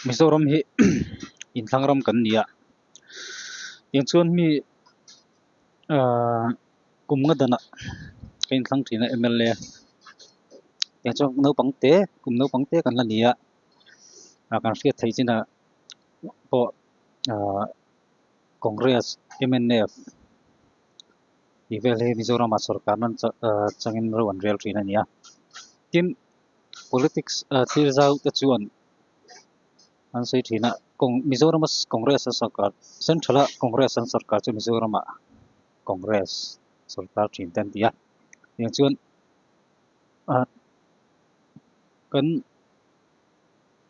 Mizoram hi in thangram kan nia yang chuan mi kumnga dana kain thang thina MLA yang chuan no pangte kum no pangte kan la nia kan ria thei china po Congress MNF ivel he Mizoram sarkar nan changin ron real thina nia tin politics thil zau te chuan an sei thina Mizoram Congress sarkar central Congress sarkar chu Mizoram Congress sarkar thin ten tia yang chuan kan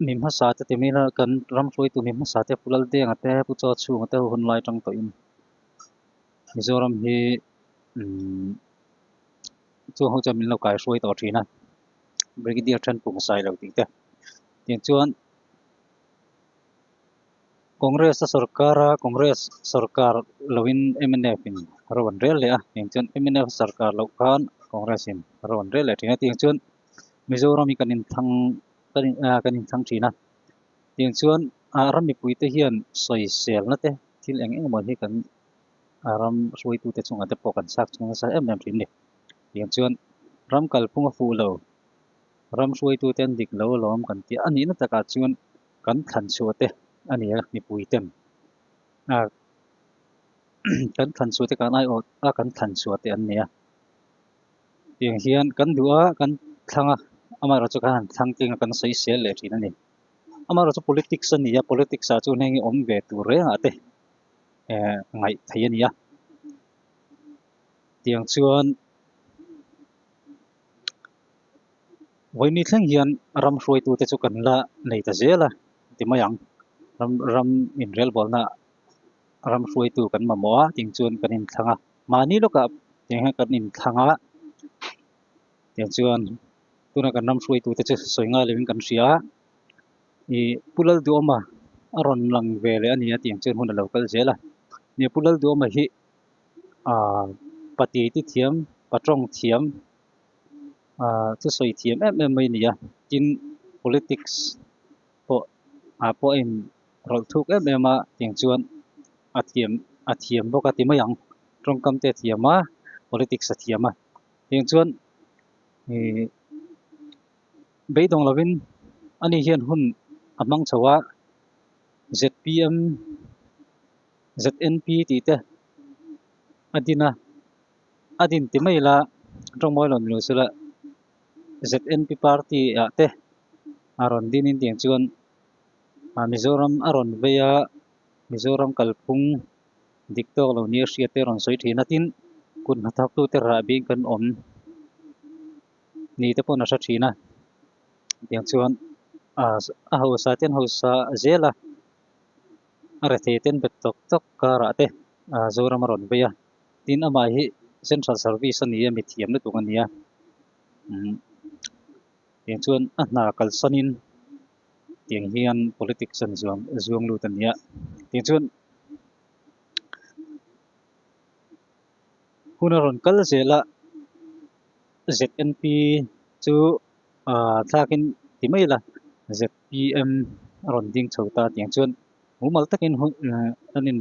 mimha sa te temina kan ramhloi tu mimha sa te pulal te ngate pu cho chu ngate hun lai tang to in Mizoram hi chu ho chamin lo kai soi to thina brigadier than pung sai lo ti te yang chuan Congress sarkar lawin MNF in rawan rel le yang chuan MNF sarkar lo kan Congress in rawan rel le thina yang chuan Mizoram hi kanin thang thina yang chuan aram mi pui te hian soi sel na te thil eng mo hi kan aram soi tu te chunga te pokan sak chunga sa em thin ni yang chuan ram kal punga fu lo ram soi tu ten dik lo lom kan ti ani na taka chuan kan thlan chu te ani mi pui tem kan thlan chu te kan ai o kan thlan chu te an nia yang hian kan dua kan thanga amara chu kan thang ting kan soi sel le thin ani amara chu politics ania politics a chu nei om ve tu re ate ngai thei ania tiang chuan voini thleng hian ram hroi tu te chu kan la nei ta zela ti mayang ram in rel bolna ram hroi tu kan ma mawa ting chuan kan in thanga mani loka ting kan in thanga tiang chuan tuna kan ram hroi tu te chu soinga lewin kan ria i pulal du oma aron lang vele ania tiang chuan hun local zela ni pulal du oma hi pati ti thiam patrong thiam chu soi thiam em mai nia tin politics po in rol thuk em a tiang chuan a thiam boka ti mayang trong kam te thiama politics a thiama tiang chuan beidong lovin ani hian hun amang chawa ZPM ZNP ti te adin ti mai la trong moi lon lu sula ZNP party te aron din in tiang chuan Mizoram aron veya Mizoram kalpung diktok lo ni ria te ron soi thina tin kun hathak tu te ra bi kan om ni te pon a sa thina tiang chuan a ho sa ten ho sa zela are the ten bet tok kara te Zoram ron veya tin ama hi central service ani mi thiam na tu ania tiang chuan na kal sanin tiang hian politics an zuang lu tania tiang chuan hunaron kal zela ZNP chu thakin ti mai la ZPM ron ding chhota tiang chuan mumal takin anin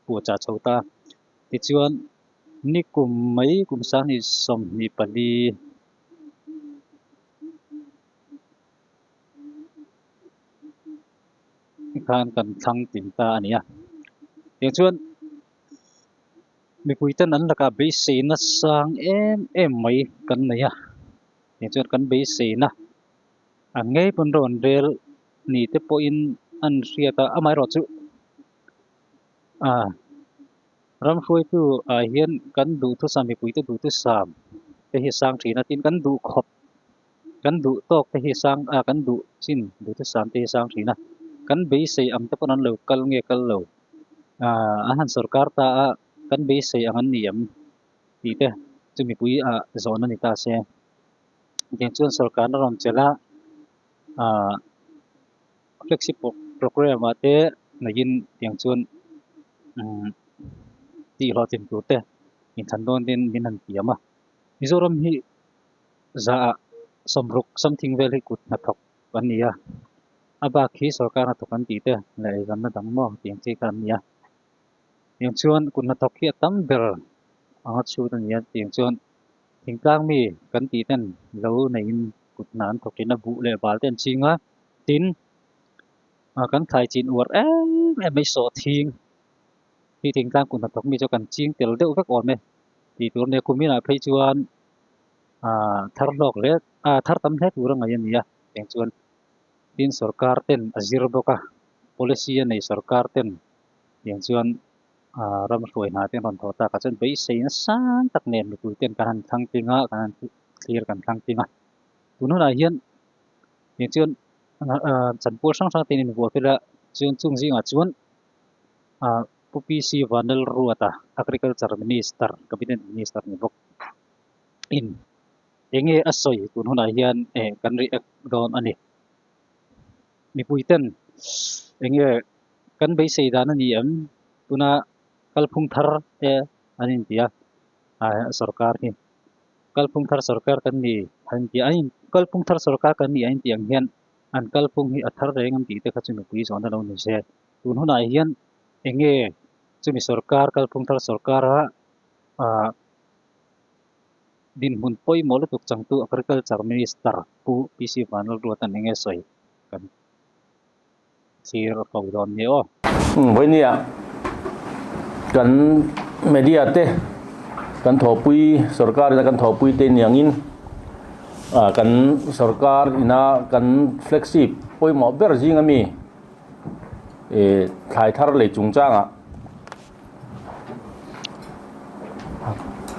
pu cha chhota ti chuan ni kum mai kum sang ni som ni pali kan thang tin ta ania tiang chuan mi puitan an laka be se na sang em mai kan nia tiang chuan kan be se na an ngei pon ron rel ni te po in an ria ta amai ro chu ram hroi tu hian kan du thu sam mi puite du tu sam te hi sang thina tin kan du khop kan du tok te hi sang kan du chin du tu sam te hi sang thina kan be se am te pon an lo kal nge kal lo han sarkar ta kan be se angan niam ti te chu mi pui zon ani ta se tiang chuan sarkar na ron chela flagship program ate nagin tiang chuan ti lo tin tu te in than don din min han tiama Mizoram hi za somruk something very good na thok kan nia aba khi sarkar na to kan ti te lai gan na dang mo tiang chi kan nia yang chuan kun na thok hi tam ber anga chu ta nia tiang chuan thingtlang mi kan ti ten lo nei in kut nan thok tin a bu le bal ten chinga tin kan khai chin uar mai so thing hi thingtlang kun na thok mi cho kan ching tel deuh vek on me ti tur ne kumina phei chuan thar lok le thar tam hle tur ngai ania tiang chuan tin sarkar ten azir boka policy nei sarkar ten tiang chuan ram hruai na ten ron thota ka chen bei sei na san tak nen mi tu ten kan thang tinga kan clear kan thang tinga tunu na hian tiang chuan chan pur sang sang ten in bo phela chuan chung zinga chuan PPC Vanel Ruata agriculture minister cabinet minister ni bok in enge asoi tunu na hian kan ri ek don ani mi puiten enge kan bei sei dan ani am tuna kalphung thar te anin tia sarkar ni kalphung thar sarkar kan ni han ti ain kalphung thar sarkar kan ni ain tiang hian an kalphung hi athar rengam ti te kha chunu pui zon lo ni se tun huna hian enge chumi sarkar kalphung thar sarkar din mun poi mol tuk changtu agriculture minister pu PC Vanal Ruatan enge soi kan sir pawdon ni o với nia kan media te kan thopui sarkar na kan thopui te niangin kan sarkar ina kan flexib poi mo ber jing ami khai thar le chungchanga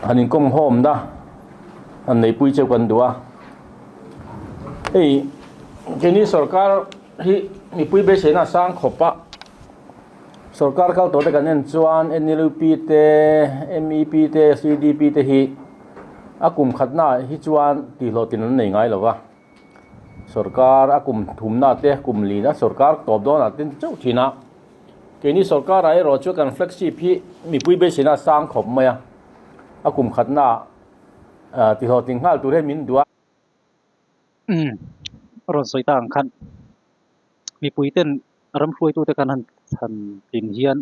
hanin kom hom da an nei pui cheu kan dua cái ni sarkar hi mi pui be sena sang khopa sarkar kal to te kan en chuan NLP te MEP te CDP te hi akum khatna hi chuan ti lo tin nei ngai lova sarkar akum thumna te kum lina sarkar top don a tin chau thina ke ni sarkar ai ro chu kan flexi phi mi pui be sena sang khop maya akum khatna ti lo ting hal tu re min dua ron soi tang khan mi pui ten ram hruai tu te kan han tin hian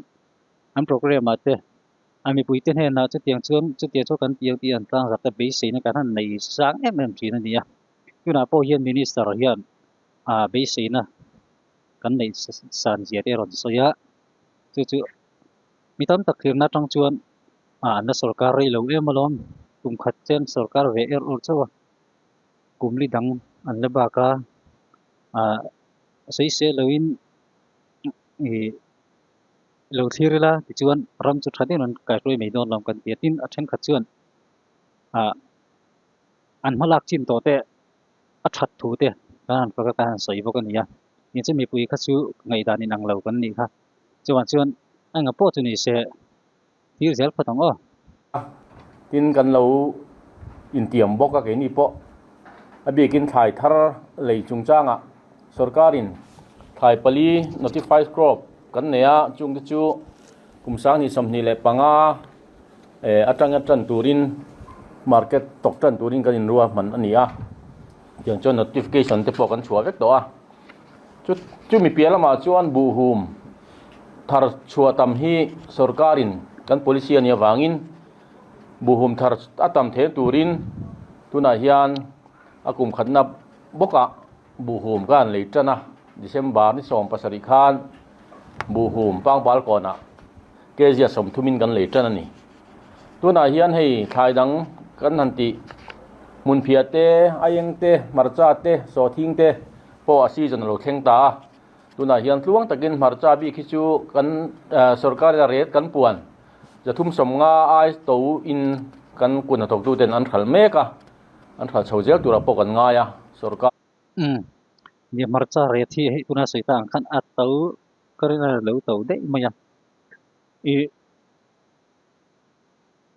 an program ate ami pui ten he na chu tiang chuan chu tia chu kan tiang ti an tlang zakta be sei na kan han nei sang em thin ania yuna po hian minister hian be sei na kan nei san zia te ron soya chu mi tam tak thir na tang chuan na sarkar rei lo em alom kum khat chen sarkar ve ur chawa kumli dang an le ba ka sei se loin lo thirila ti chuan ram chu thadin an kai roi mei don lam kan tiatin a then kha chuan an malak chin to te a that thu te kan ka kan soi bok ania ni chu mi pui kha chu ngai dan in ang lo kan ni kha chuan anga po chu ni se tir zel phatang o tin kan lo in tiam boka ke ni po abi kin thai thar lei chungchanga sarkarin thai pali notified crop kan neya chung chu kumsang ni samni le panga atang turin market tok tan turin kan in ruwa man ania yang chon notification te po kan chua vek to a chu mi piala ma chuan bu hum thar chua tam hi sarkarin kan policy ania wangin bu hum thar atam the turin tuna hian akum khatna boka bu hum kan le tana December ni som pasari khan bu hum pang bal kona kezia som thumin kan le tana ni tuna hian hei thai dang kan hanti mun phia te ayeng te marcha te so thing te po a season lo kheng ta tuna hian tluang takin marcha bi khichu kan sarkar ya ret kan puan jathum som nga ai to in kan kun thok tu ten an khal meka an khal chhojel tura po kan nga ya sarkar ni marcha re thi he tuna soi tang khan a to karina lo to de maya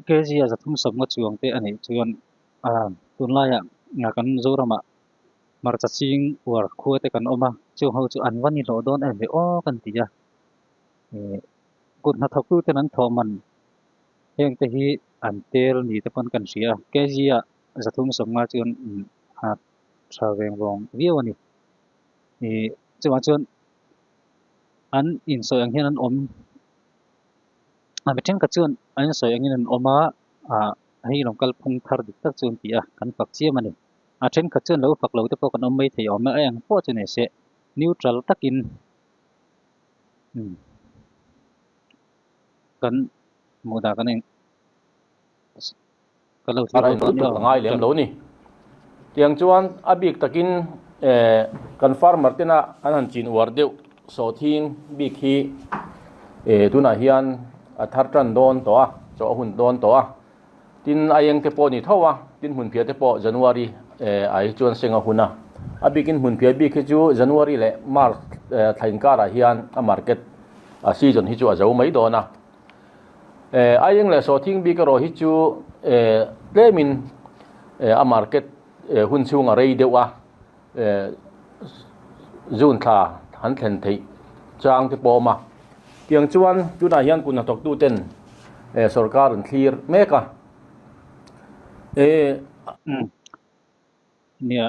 kezia zathum som nga chuang te ani chuan tunla ya nga kan zorama marcha ching war khu te kan oma chu ho chu anwani lo don em be o kan tia kun na thoku te nan thoman heng te hi an tel ni te pon kan sia kezia zathum som nga chuan traweng wong viawani thì chứ mà chuan an in soi ang hian an om mi then ka chuan an soi angin an oma hei long kal phung thar dik tak chuan tia kan fak chiam ani then ka chuan lo fak lo te pawh kan om mai thei awm a ang pawh chu nei se neutral takin kan muda kan eng kalau ara in tuk langai lem lo ni tiang chuan abik takin kan farmer tena an han chin war deuh so thing bik hi tuna hian a thar tran don to a cho hun don to a tin ayeng te pawh ni thowa tin hun phia te pawh January ai chuan senga huna abikin hun phia bik hi chu January le March thlain kara hian a market a season hi chu a zo mai dona ayeng le so thing bik ro hi chu lemin a market hun chung a rei deuh a June thla han thlen thei chang te pawh ma tiang chuan tuna hian kun tok tu ten sarkar an clear meka nia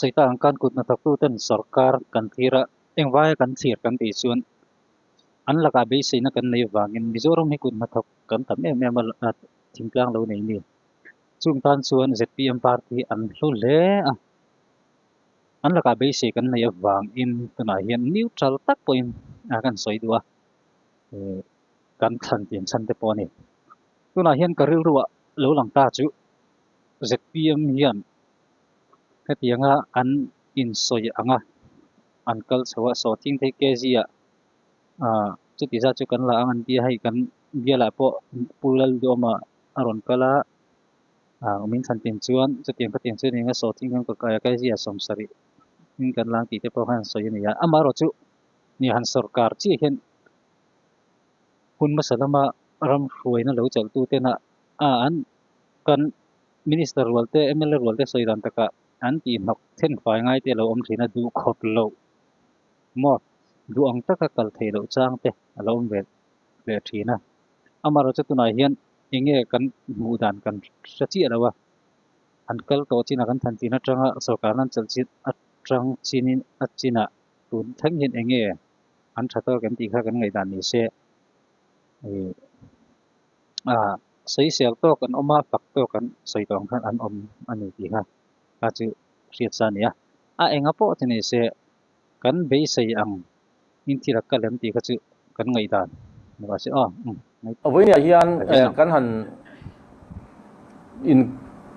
saita ang kan kut na taktu ten sarkar kan thira engwai kan thir kan ti chuan an laka be sei na kan nei wangin Mizoram hi kut na thok kan tam em em thingtlang lo nei ni chung tan chuan ZPM party an hlu le an laka be sei kan nei wang in tuna hian neutral tak point kan soi dua kan than tin chan te pawh ni tuna hian ka ril ruwa lo lang ta chu ZPM hian hetianga an in soi anga an kal chawa so thing thei KG chu ti za chu kan la ang an ti hai kan biala pawh pulal doma aron kala min than tin chuan chu tiang ka tiang chu ninga so thing kan ka KG som sari in kan lang ti te pawh han soi ni ya amaro chu ni han sarkar chi hian hun masalama ram hruai na lo chal tu te na an kan minister walte MLA walte soi dan taka an ti nok then fai ngai te lo om thina du khot lo mo du ang taka kal thei lo chang te alo om ve thina amaro chu tunai hian inge kan mu dan kan sachi alawa an kal to china kan than tina tanga sarkar nan chal chi atang chinin achina tun thang hin enge an thato kan ti kha kan ngai dan ni se sei sel to kan oma pak to kan sei tong khan an om ani ti ha ka chu riat sa nia enga po chini se kan be sei ang in thira ka lem ti kha chu kan ngai dan ni ba se voi nia hian kan han in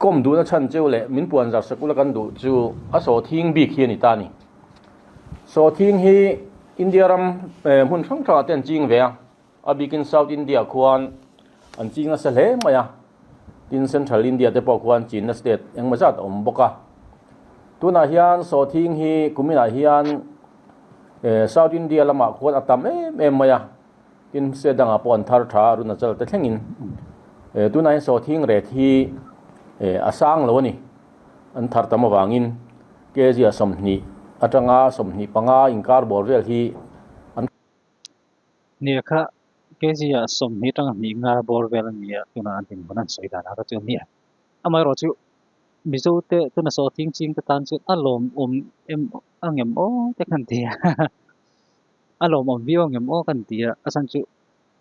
kom du na chan cheu le min puan jar sakula kan du chu a so thing bi khi ni ta ni so thing hi India ram hun thang tha ten ching ve a bikin South India khuan an chinga sa hle maya tin Central India te pawh khuan Chin na state engma zat om boka tuna hian so thing hi kumina hian South India lama khuan atam em maya tin se danga pon thar tha runa chal te thlengin tuna so thing re thi asang lo ni an thar tama wangin KG somni atanga somni panga inkar bor vel hi nia kha KG som ni tang ni nga bor vel nia tuna an tin bonan soi dan ha chu nia amai ro chu mizo te tuna so thing ching te tan chu alom em angem o te kan tia alom view ngem o kan tia asan chu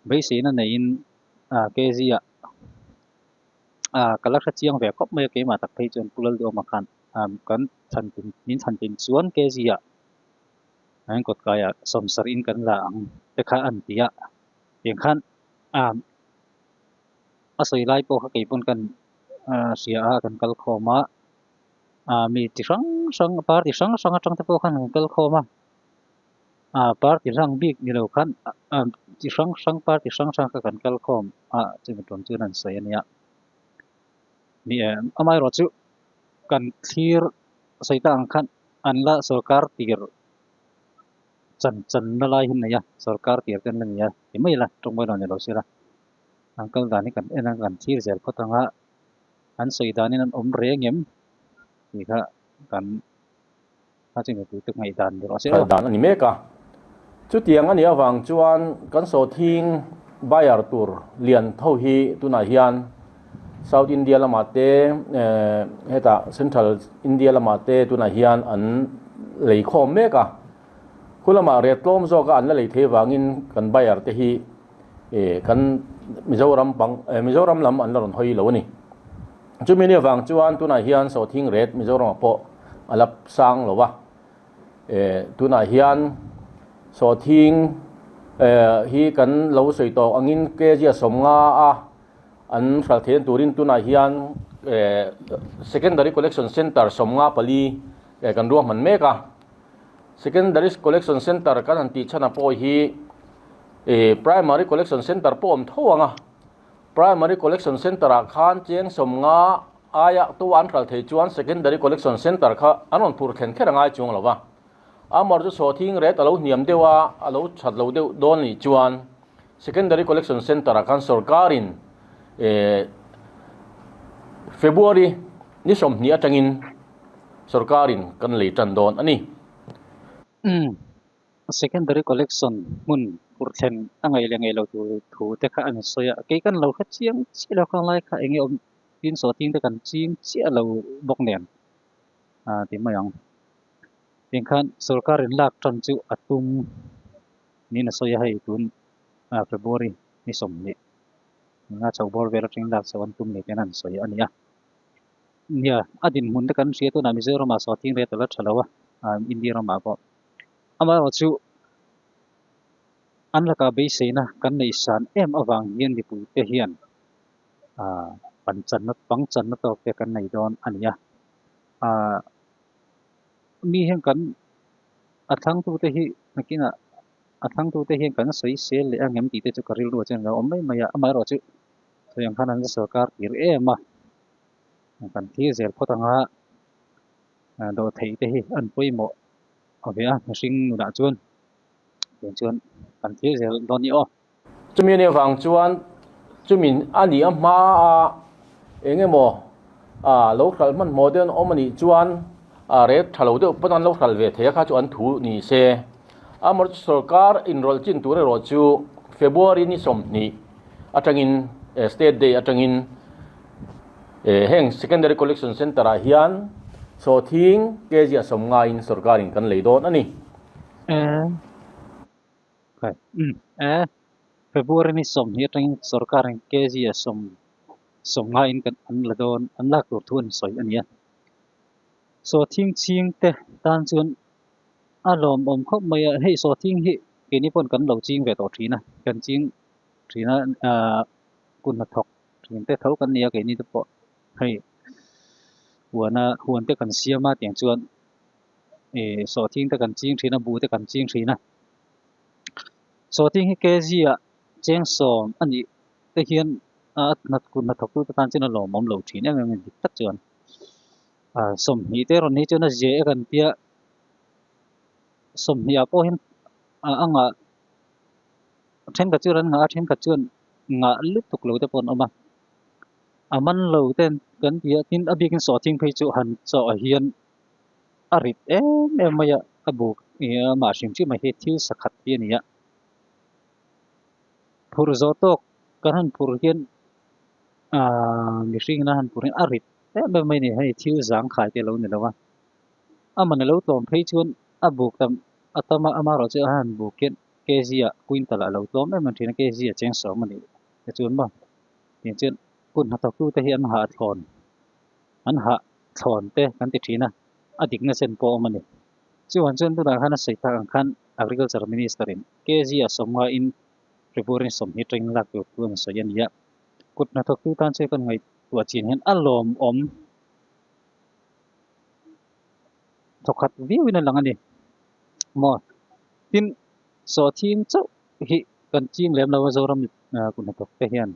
be se na nei in KG kalak sa chiang ve kop me ke ma tak thei chon pulal do ma khan kan than tin min than tin chuan KG an kot kaya som sar in kan la ang te kha an tia tiang khan asoi lai po kha ke pon kan sia kan kal khoma mi ti sang par ti sang atang te po khan kal khoma par ti sang big ni lo khan ti sang par ti sang ka kan kal khom chin ton chu nan sai ania ni amai ro chu kan thir saita ang khan an la sarkar tir chan na lai hin ya sarkar tir kan la nia mai la tong mai lo sira angkal dani kan enang kan thir zel khotanga an soi dani nan om re ngem ni kha kan chin tu tuk ngai dan ro se dan ani meka chu tiang ani awang chuan kan so thing bayar tur lian tho hi tuna hian South India lama te heta Central India lama te tuna hian an lei khom meka khulama ret tlom zo ka an la lei the wangin kan bayar te hi kan Mizoram lam an la ron hoi lo ni chu mi ne wang chuan tuna hian so thing ret Mizoram po alap sang lo wa tuna hian so thing hi kan lo soi to angin ke ji somnga a an thal the turin tuna hian secondary collection center somnga pali kan ruam man meka secondary collection center kan anti chana po hi primary collection center po om thowanga primary collection center a khan cheng somnga aya tu an thal thei chuan secondary collection center kha anon pur khen kherangai chung lova amar ju so thing ret alo niam dewa alo chatlo de don ni chuan secondary collection center a khan sarkarin February ni som ni atangin sarkarin kan lei tan don ani secondary collection mun purthen angai lengai lo tu thu te kha an soya ke kan lo kha chiang chi lo khang lai kha enge om tin so ting te kan ching chi lo bok nen ti mayang tin khan sarkarin lak tan chu atum ni na soya hai tun February ni som ni nga chau bor vera tring lak sawan tum ni tenan soya ania nia adin mun te kan sia tu na Mizoram ma so ting re tala thalawa India ma ko ama chu an la ka be se na kan nei san em awang yen di pu te hian pan chan na pang chan na to te kan nei don ania mi hen kan athang tu te hi nakina athang tu te hian kan soi se le angem ti te chu karil ro chen ga omai maya ama ro chu so yang khan an sarkar tir ema kan thi zel photanga do thei te hi an poimo avia machine nu da chuan chuan kan thi zel don ni o chumi ne wang chuan chumin ani a ma a engemo lo khal man modern omani chuan ret thalo de panan lo khal ve the kha chu an thu ni se amar sarkar enroll chin tu re ro chu February ni som ni atangin state day atangin heng secondary collection center a hian so thing ke ji somnga in sarkarin kan lei don ani February ni som hi tang sarkarin ke ji somnga in kan an la don an lak tur thun soi ania so thing ching te tan chuan alom om khop maya hei so thing hi ke ni pon kan lo ching ve to thina kan ching thina kun na thok thin te thau kan nia ke ni te po hei huan te kan siama tiang chuan so thing te kan ching thina bu te kan ching thina so thing hi ke ji a cheng som ani te hian nat kun na thok tu tan chen lo mom lo thina ngam dik tak chuan som hi te ron ni chuna je kan pia som hi a po hin anga then ka churan nga then ka chuan nga lut tuk lo te pon ama aman lo ten kan pia tin abikin so thing phei chu han cho hian arit em maya abuk ma sim chi ma he thil sakhat hi ania phur zo tok kan han phur hian mi hring na han phur hian arit em mai ni hei thil zang khai te lo ni lawa aman lo tom phei chuan abuk tam atama ama ro chu han bukin kezia quintal lo tom em thina kezia cheng so mani te chuan ba tin chen kun ha tok tu te hian ha thon te kan ti thina adik na sen po mani chuan chen tu da khana sei ta khan agriculture minister in kezia somga in February som hi tring lak tu tuan so yan ya kut na tok tu tan che kan ngai tua chin hian alom om thokhat viu in lang ani mo tin so thing chau hi kan ching lem lawa zoram kun na tok te hian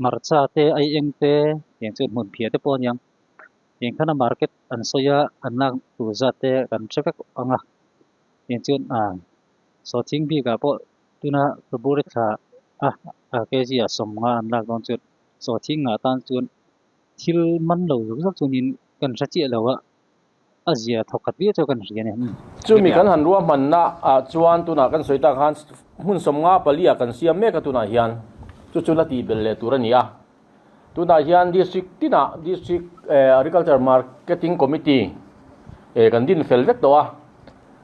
marcha te ai eng te yang chen mun phia te pon yang yang khana market an soya anak tu za te kan traffic anga yang chen so thing bi ga po tuna February tha ke ji somnga an lak don chut so thing nga tan chun thil man lo zak chunin kan sa chi lawa azia thokat bi cho kan rian chumi kan han ruam man na chuan tuna kan soita khan hun somnga palia kan siam me ka tuna hian chu lati belle turania tuna hian district agriculture marketing committee kan din fel vek to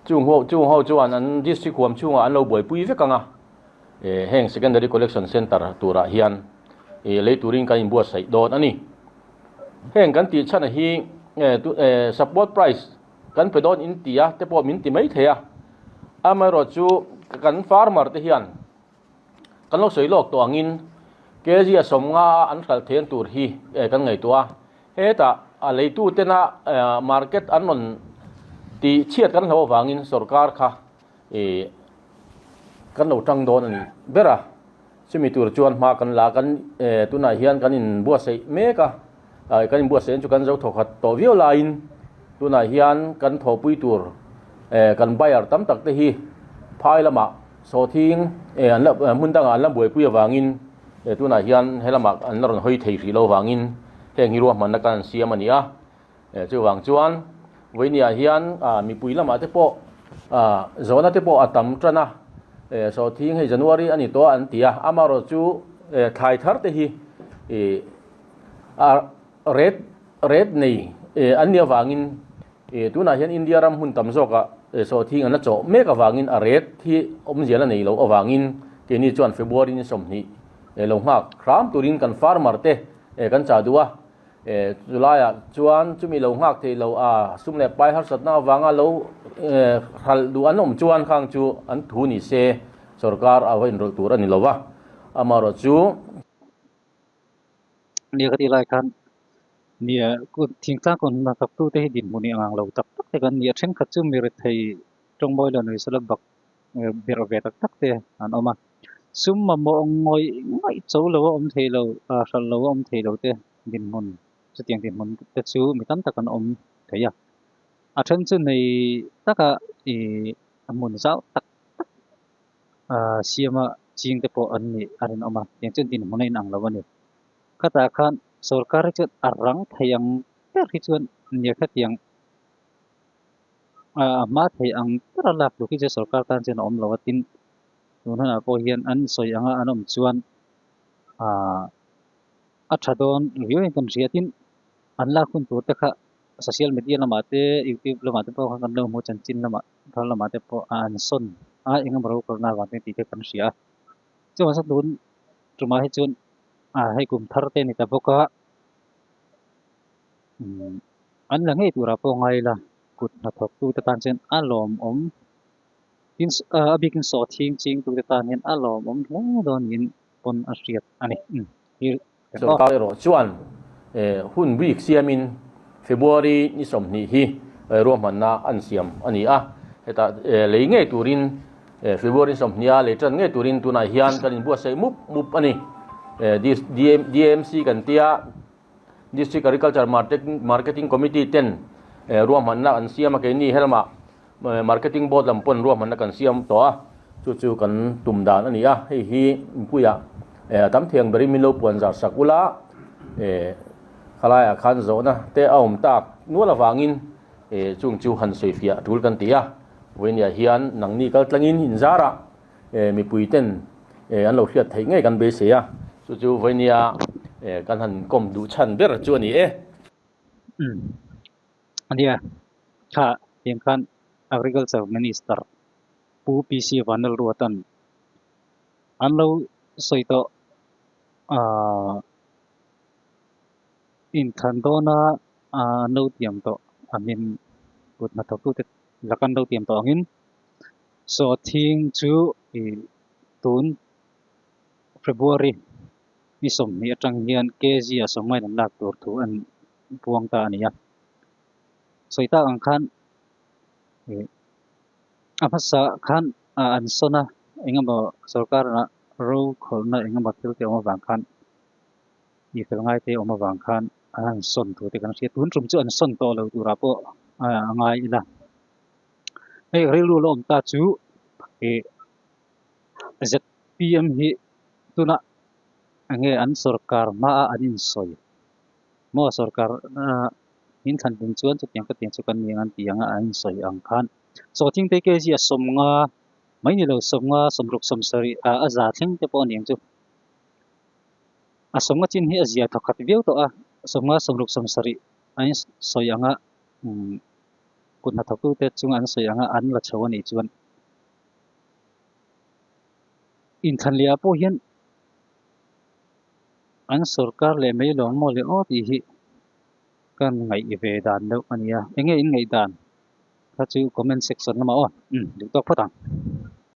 chung ho chuan an district huam chunga an lo boi pui vekanga heng secondary collection center tura hian le turin kan buat sai dot ani heng kan ti chana hi support price kan pe don in tia te po min ti mai thea amaro chu kan farmer te hian kan lo soi lok to angin kg somnga an khal then tur hi kan ngai tua heta a leitu tena market anon ti chiat kan lo wangin sarkar kha kan lo tang don ani bera simi tur chuan ma kan la kan tuna hian kan in bua sei meka kan in bua sei chu kan zo thokhat to vio lain tuna hian kan tho pui tur kan bayar tam tak te hi phai lama so thing an la mun dang an la boi pui wangin tuna hian helama an ron hoi thei ri lo wangin heng hi ruah man na kan siam ania chu wang chuan voinia hian mi pui lama te po zona te po atam trana so thing hei January ani to an tia amaro chu thai thar te hi red nei ania wangin tuna hian India ram hun tam zoka so thing an cho me ka wangin a red thi om jela nei lo awangin ke ni chuan February ni somni lo ngak khram turin kan farmer te kan cha duwa July chuan chumi lo ngak the lo sumle pai har satna wanga lo hal du anom chuan khang chu an thu ni se sarkar awain ro tur ani lowa amaro chu nia ka ti lai khan nia ku thing ta kon na tak tu te din muni ang lo tak tak te kan nia thren khat chu mi re thei trong boy la noi sala bak ber ve tak tak te an oma sum ma mo ngoi ngai chou lo om thei lo sal lo om thei lo te din mun chu tiang din mun te chu mi tam tak kan om theya a then chu nei taka mun zau tak siama ching te po an ni arin oma tiang chen din mun nei nang lo ani kata khan sarkar chu arang thayang per hi chuan nia kha tiang ma thei ang tara lak lu ki che sarkar tan chen om lo tin tuna po hian an soi anga anom chuan a thadon riu kan riatin an la khun tur te kha social media lama te YouTube lama te po kan lo mo chan chin lama thal lama te po an son engam ro korna wa te ti te kan sia chu sa dun tuma hi chun hai kum thar te ni ta boka an la ngai tura po ngai la kut na thok tu ta tan chen alom om tin abikin so thing ching tu ta nen alom om lo don in pon asriat ani hi sarkar ro chuan hun week siamin February ni somni hi ro manna an siam ani heta leinge turin February somnia le tran nge turin tuna hian kan in bua sei mup ani DMC kan tia District Agriculture Marketing Committee 10 ruam manna an siam ke ni helma marketing board lampon ruam manna kan siam to chu kan tumdan ani hi puya tam thiang beri milo puan jar sakula khalaya khan zona te aum tak nuala wangin chung chu han soifia tul kan tia wenia hian nangni kal tlangin inzara mi puiten an lo hriat thei ngai kan be se chu wenia kan han kom du chan ber chu ni ania kha tiang khan agriculture minister pu PC vanal ruatan an lo soito in thandona no tiam to amin put na thok tu te lakan do tiam to angin so thing chu tun February ni som ni atang hian kg asomai nan lak tur thu an puang ta ania soita ang khan apasa khan an sona engama sarkar na ro kholna engama thil te oma wang khan i fel ngai te oma wang khan an son thu te kan sia tun rum chu an son to lo tu ra po angai ila ei rilu lo om ta chu ZPM hi tuna ange an sarkar ma anin soi mo sarkar in khan din chuan chu tiang ka tiang chu kan ni an tianga an soi ang khan so thing te ke ji somnga mai ni lo somnga somruk somsari za thing te po niang chu somnga chin hi azia thakhat veu to somnga somruk somsari an soi anga kun na thotu te chung an sei anga an la chho ani chuan in than lia po hian an sarkar le mai lawng mo le o ti hi kan ngai ve dan deuh ania enge in ngai dan kha chu comment section lama on du tok phatang